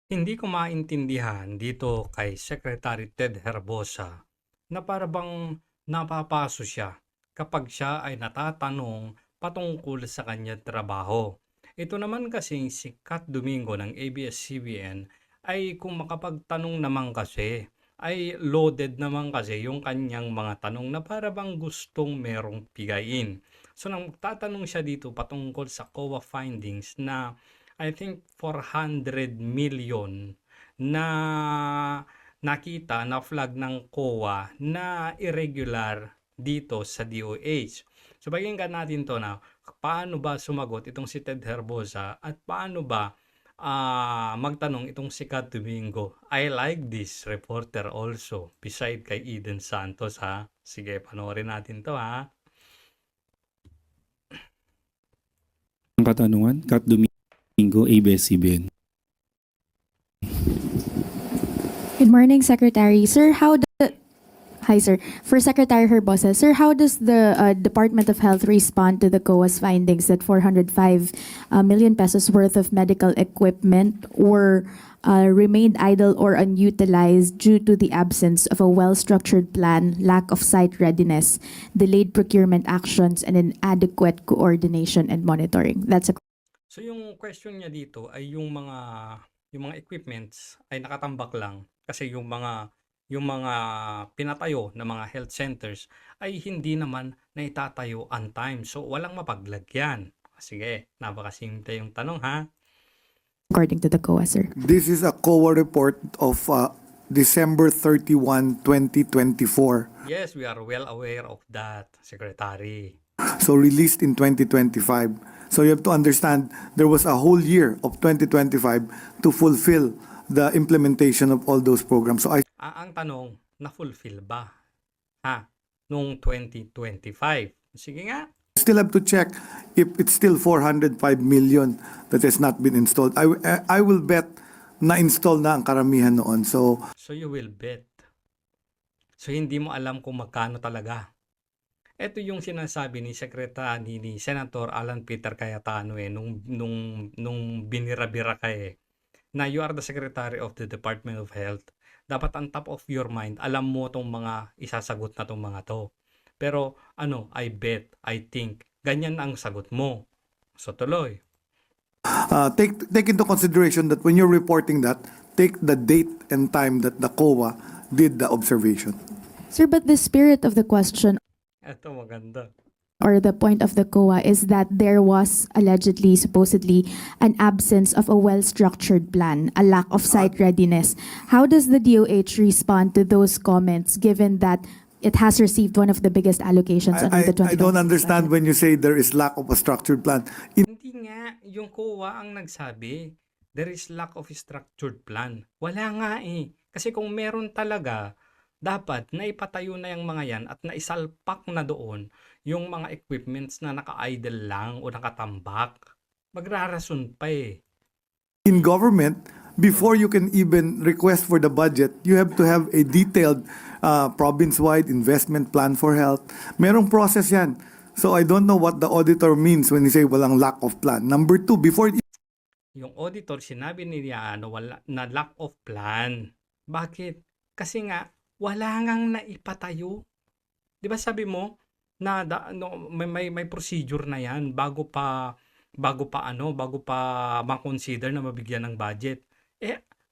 Hindi ko maintindihan dito kay Secretary Ted Herbosa na para bang napapaso siya kapag siya ay natatanong patungkol sa kanyang trabaho. Ito naman kasing si Kat Domingo ng ABS-CBN ay kung makapagtanong naman kasi ay loaded naman kasi yung kanyang mga tanong na para bang gustong merong pigain. So nang tatanong siya dito patungkol sa COA findings na I think 400 million na nakita na flag ng COA na irregular dito sa DOH. So pakinggan natin to na paano ba sumagot itong si Ted Herbosa at paano ba magtanong itong si Kat Domingo. I like this reporter also beside kay Eden Santos ha. Sige, panoorin natin to ha. Ang katanungan, Kat Domingo, ABS-CBN. Good morning, Secretary. Sir, Hi, sir. For Secretary Herbosa, sir, how does the Department of Health respond to the COA's findings that 405 million pesos worth of medical equipment were remained idle or unutilized due to the absence of a well-structured plan, lack of site readiness, delayed procurement actions, and inadequate coordination and monitoring? That's a So yung question niya dito ay yung mga equipments ay nakatambak lang kasi yung mga pinatayo na mga health centers ay hindi naman naitatayo on time. So walang mapaglagyan. Sige, napakasimple yung tanong ha. according to the COA, sir. This is a COA report of December 31, 2024. Yes, we are well aware of that, Secretary. So released in 2025. So you have to understand there was a whole year of 2025 to fulfill the implementation of all those programs. So I Ang tanong, na-fulfill ba? Ha? Noong 2025. Sige nga. still have to check if it's still 405 million that has not been installed. I will bet na-install na ang karamihan noon. So So you will bet. So hindi mo alam kung magkano talaga. Ito yung sinasabi ni Secretary ni Senator Alan Peter Cayetano nung binira-bira ka na you are the Secretary of the Department of Health. Dapat on top of your mind, alam mo tong mga isasagot na tong mga to. Pero I bet, I think, ganyan ang sagot mo. So tuloy. take into consideration that when you're reporting that, take the date and time that the COA did the observation. Sir, but the spirit of the question Ito maganda. or the point of the COA is that there was allegedly, supposedly, an absence of a well-structured plan, a lack of site readiness. How does the DOH respond to those comments given that it has received one of the biggest allocations under the 2026 I don't understand budget? when you say there is lack of a structured plan. Hindi nga, yung COA ang nagsabi, there is lack of structured plan. Wala nga Kasi kung meron talaga, dapat naipatayo na yung mga yan at naisalpak na doon yung mga equipments na naka-idle lang o nakatambak. Magrarason pa In government, before you can even request for the budget, you have to have a detailed province-wide investment plan for health. Merong process yan. So I don't know what the auditor means when he say walang lack of plan. Number two, before Yung auditor, sinabi niya wala, na lack of plan. Bakit? Kasi nga, wala ngang naipatayo. Di ba sabi mo na may procedure na yan bago pa ma-consider na mabigyan ng budget.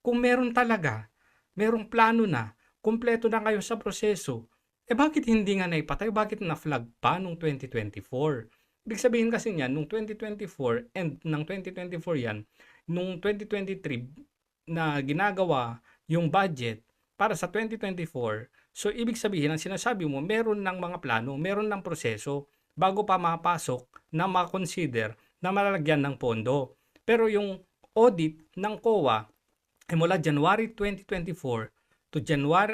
Kung meron talaga, merong plano na, kumpleto na kayo sa proseso, bakit hindi nga naipatayo? Bakit na-flag pa nung 2024? Ibig sabihin kasi niyan, nung 2024 and ng 2024 yan, nung 2023 na ginagawa yung budget para sa 2024, so ibig sabihin, ang sinasabi mo, meron ng mga plano, meron ng proseso bago pa mapasok na ma-consider na malalagyan ng pondo. Pero yung audit ng COA ay mula January 2024 to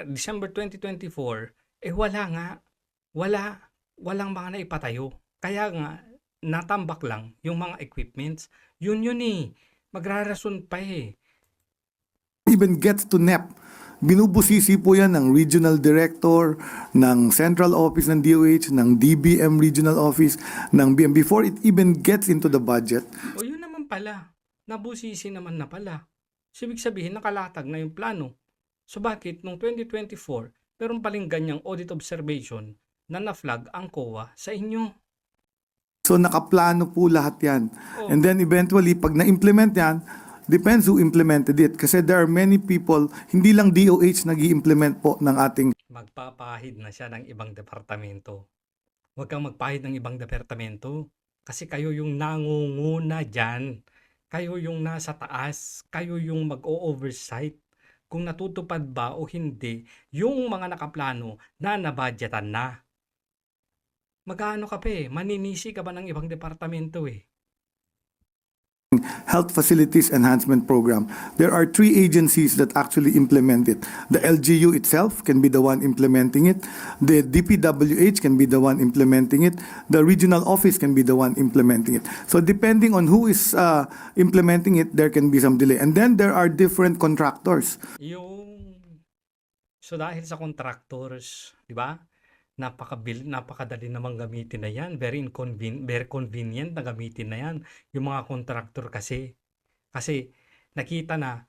December 2024, wala nga. Walang mga naipatayo. Kaya nga, natambak lang yung mga equipments. Yun magrarason pa even gets to NEP, binubusisi po yan ng regional director, ng central office ng DOH, ng DBM regional office, ng BM before it even gets into the budget. O yun naman pala, nabusisi naman na pala. So, ibig sabihin, nakalatag na yung plano. So, bakit nung 2024, meron paling ganyang audit observation na na-flag ang COA sa inyo? So nakaplano po lahat yan. Oh. And then eventually, pag na-implement yan, depends who implemented it. Kasi there are many people, hindi lang DOH nag-i-implement po ng ating Magpapahid na siya ng ibang departamento. Huwag kang magpahid ng ibang departamento. Kasi kayo yung nangunguna dyan. Kayo yung nasa taas. Kayo yung mag-o-oversight kung natutupad ba o hindi yung mga nakaplano na nabudgetan na. Magkano ka pa maninisi ka ba ng ibang departamento Health Facilities Enhancement Program. There are 3 agencies that actually implement it. The LGU itself can be the one implementing it. The DPWH can be the one implementing it. The regional office can be the one implementing it. So depending on who is implementing it, there can be some delay. And then there are different contractors. So dahil sa contractors, di ba? Napakadali namang gamitin na yan. Very convenient na gamitin na yan. Yung mga contractor kasi nakita na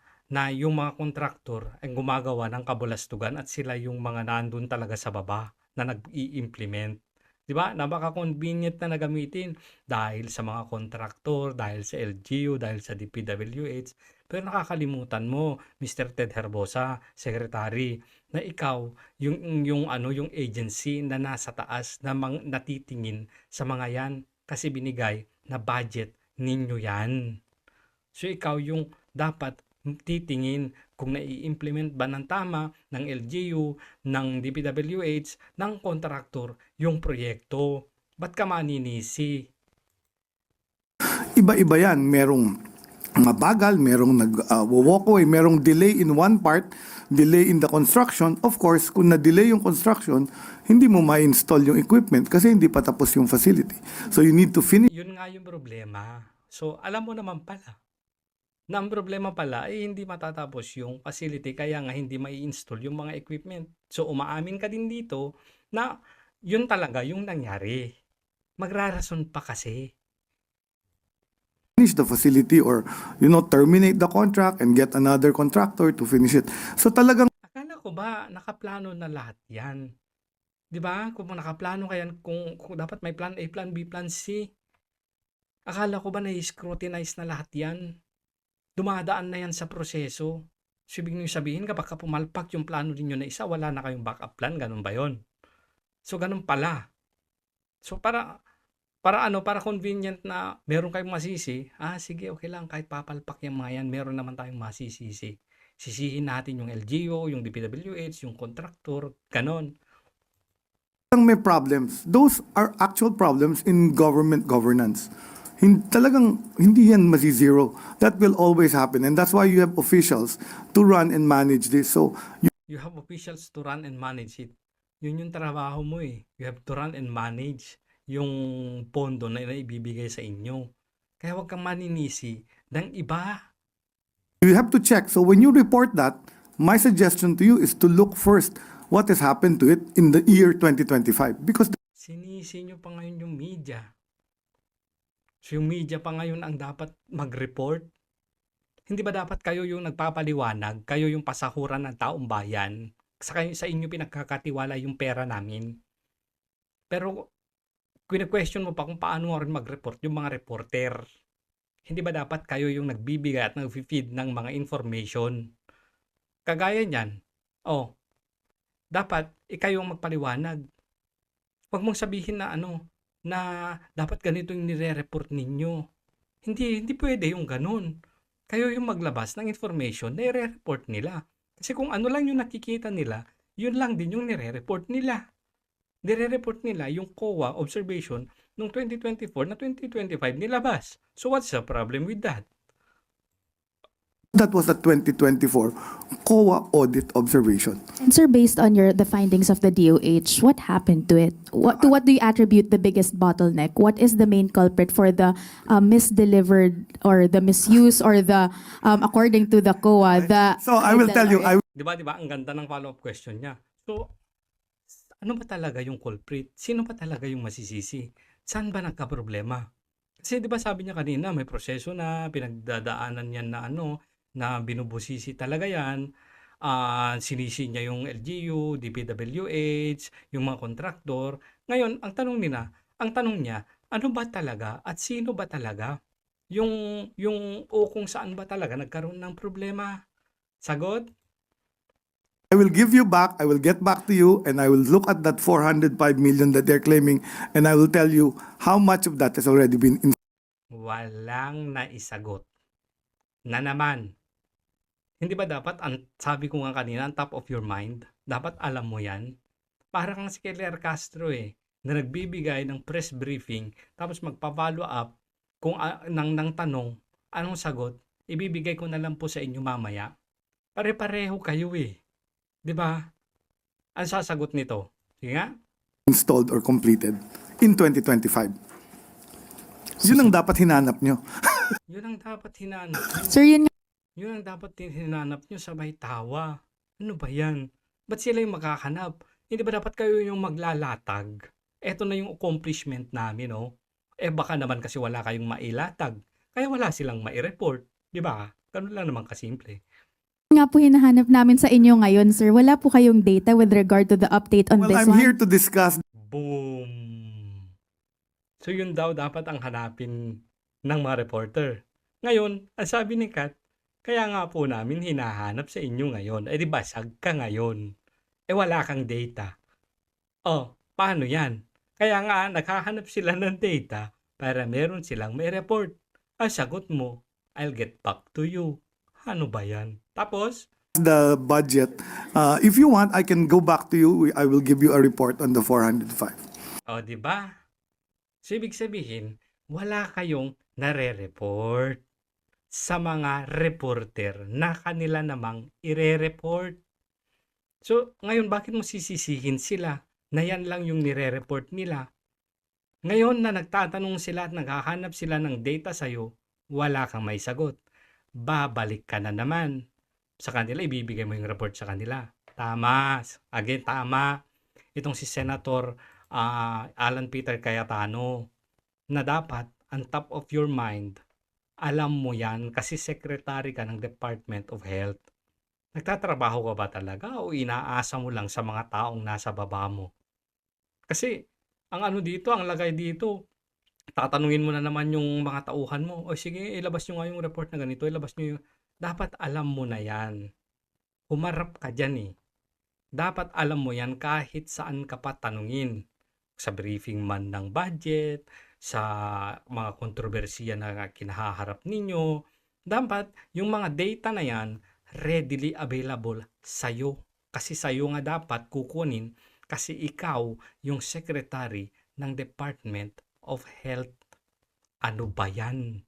yung mga contractor ay gumagawa ng kabulastugan at sila yung mga nandun talaga sa baba na nag-i-implement. Di ba? Napaka-convenient na nagamitin dahil sa mga contractor, dahil sa LGU, dahil sa DPWH. Pero nakakalimutan mo, Mr. Ted Herbosa, Secretary, na ikaw yung agency na nasa taas na natitingin sa mga yan kasi binigay na budget ninyo yan. So ikaw yung dapat titingin kung nai-implement ba ng tama ng LGU, ng DPWH, ng contractor yung proyekto. Ba't ka maninisi? Iba-iba yan. Merong mabagal, merong nag-walk away, merong delay in one part, delay in the construction. Of course, kung na-delay yung construction, hindi mo ma-install yung equipment kasi hindi pa tapos yung facility. So you need to finish. Yun nga yung problema. So alam mo naman pala na ang problema pala ay hindi matatapos yung facility kaya nga hindi mai-install yung mga equipment. So umaamin ka din dito na yun talaga yung nangyari. Magrarason pa kasi. Finish the facility or terminate the contract and get another contractor to finish it. So talagang Akala ko ba nakaplano na lahat yan? 'Di ba? Kung nakaplano ka yan, kung dapat may plan A, plan B, plan C. Akala ko ba na-scrutinize na lahat yan? Dumadaan na yan sa proseso. So, ibig nyo sabihin kapag pumalpak yung plano ninyo na isa, wala na kayong backup plan, ganun ba yon? So, ganun pala. So, para convenient na meron kayong masisi, sige, okay lang, kahit papalpak yung mga yan, meron naman tayong masisisi. Sisihin natin yung LGU, yung DPWH, yung contractor, ganon. may problems. Those are actual problems in government governance. Talagang hindi yan masi-zero. That will always happen. And that's why you have officials to run and manage this. So, You have officials to run and manage it. Yun yung trabaho mo You have to run and manage yung pondo na ibibigay sa inyo. Kaya huwag kang maninisi ng iba. you have to check. So when you report that, my suggestion to you is to look first what has happened to it in the year 2025. Because Sinisi nyo pa ngayon yung media. So yung media pa ngayon ang dapat mag-report. Hindi ba dapat kayo yung nagpapaliwanag, kayo yung pasahuran ng taong bayan, sa inyo pinagkakatiwala yung pera namin. Pero question mo pa kung paano rin mag-report yung mga reporter. Hindi ba dapat kayo yung nagbibigay at nag-feed ng mga information? Kagaya niyan, dapat ikaw yung magpaliwanag. Huwag mong sabihin na na dapat ganito yung nire-report ninyo. Hindi pwede yung ganun. Kayo yung maglabas ng information na i-report nila. Kasi kung ano lang yung nakikita nila, yun lang din yung nire-report nila. Nire-report nila yung COA observation noong 2024 na 2025 nilabas. So what's the problem with that? that was the 2024 COA audit observation. And sir, based on the findings of the DOH, what happened to it? What do you attribute the biggest bottleneck? What is the main culprit for the misdelivered or the misuse or the according to the COA? So I will tell you, Di ba? Ang ganda ng follow-up question niya. So, ano ba talaga yung culprit? Sino ba talaga yung masisisi? Saan ba nagka-problema? Kasi di ba sabi niya kanina, may proseso na, pinagdadaanan niyan na na binubusisi talaga yan. Sinisi niya yung LGU, DPWH, yung mga kontraktor. Ngayon, ang tanong niya, ano ba talaga at sino ba talaga? O kung saan ba talaga nagkaroon ng problema? Sagot? I will get back to you, and I will look at that 405 million that they're claiming, and I will tell you how much of that has already been Walang naisagot. Na naman. Hindi ba dapat, sabi ko nga kanina, on top of your mind, dapat alam mo yan? Para kang si Claire Castro na nagbibigay ng press briefing, tapos magpa-follow up kung ng tanong, anong sagot, ibibigay ko na lang po sa inyo mamaya. Pare-pareho kayo 'Di ba? Ang sasagot nito. Sige nga. installed or completed in 2025. Yun ang dapat hinanap nyo. Yun ang dapat hinanap nyo. Sir, yun nga Yun ang dapat hinanap nyo, sabay tawa. Ano ba yan? Ba't sila yung makakanap? Hindi ba dapat kayo yung maglalatag? Eto na yung accomplishment namin, baka naman kasi wala kayong mailatag. Kaya wala silang mai-report. Di ba? Ganun lang naman kasimple. nga po hinahanap namin sa inyo ngayon, sir. Wala po kayong data with regard to the update on Well, this I'm one? here to discuss Boom! So yun daw dapat ang hanapin ng mga reporter. Ngayon, ang sabi ni Kat, kaya nga po namin hinahanap sa inyo ngayon. Di basag ka ngayon. Wala kang data. Paano yan? Kaya nga, naghahanap sila ng data para meron silang may report. Ang sagot mo, I'll get back to you. Ano ba yan? Tapos, the budget. If you want, I can go back to you. I will give you a report on the 405. di ba? So, ibig sabihin, wala kayong nare-report sa mga reporter na kanila namang ire-report. So, ngayon, bakit mo sisisihin sila na yan lang yung nire-report nila? Ngayon na nagtatanong sila at naghahanap sila ng data sa'yo, wala kang may sagot. Babalik ka na naman sa kanila, ibibigay mo yung report sa kanila. Tama. Again, tama. Itong si Senator Alan Peter Cayetano na dapat, on top of your mind, alam mo yan kasi secretary ka ng Department of Health. Nagtatrabaho ka ba talaga o inaasa mo lang sa mga taong nasa baba mo? Kasi, ang lagay dito, tatanungin mo na naman yung mga tauhan mo. Sige, ilabas nyo nga yung report na ganito, ilabas nyo yung... Dapat alam mo na yan. Humarap ka dyan Dapat alam mo yan kahit saan ka pa tanungin. Sa briefing man ng budget, sa mga kontrobersiya na kinahaharap ninyo. Dapat yung mga data na yan readily available sa'yo. Kasi sa'yo nga dapat kukunin kasi ikaw yung secretary ng Department of Health. Ano ba yan?